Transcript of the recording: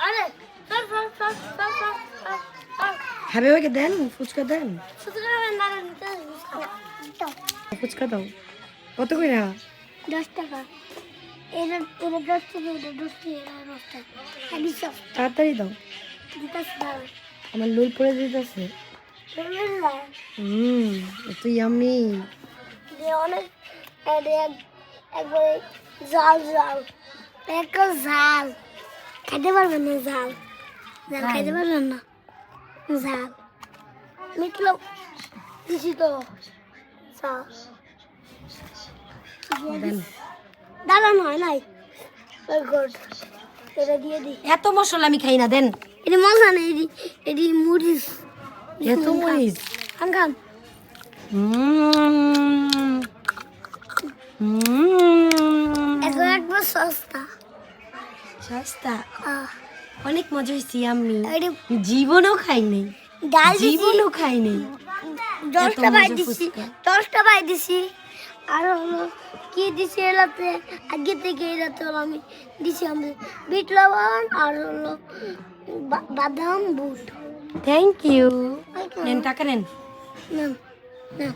আরে হাবিবাকে দেন ফুচকা দেন দাও ফুচকা দাও কত করে 10 টাকা এটা 10 টাকা এটা 10 টাকা তাড়াতাড়ি দাও আমার লোল পড়ে যেতেছে এত ইয়ামি অনেক একবারে জাল জাল একটা জাল খেতে পারবেন না জাল জাল খেতে পারবেন না জাল মিটলো দিছি তো জাল দেন দাঁড়ানো হয় নাই ওই গোট এটা দিয়ে দিই এত মশলা আমি খাই না দেন এটি মজা নেই এটি মরিচ এত মরিচ খান খান একবার সস্তা সস্তা অনেক মজা হয়েছি আমি এটি জীবনও খাই নাই ডাল জীবনও খাই নাই 10টা বাই দিছি 10টা বাই দিছি আর হলো কি দিছি এলাতে আগে থেকে এলাতে হলো আমি দিছি আমি বিট লবণ আর হলো বাদাম বুট থ্যাংক ইউ নেন টাকা নেন না না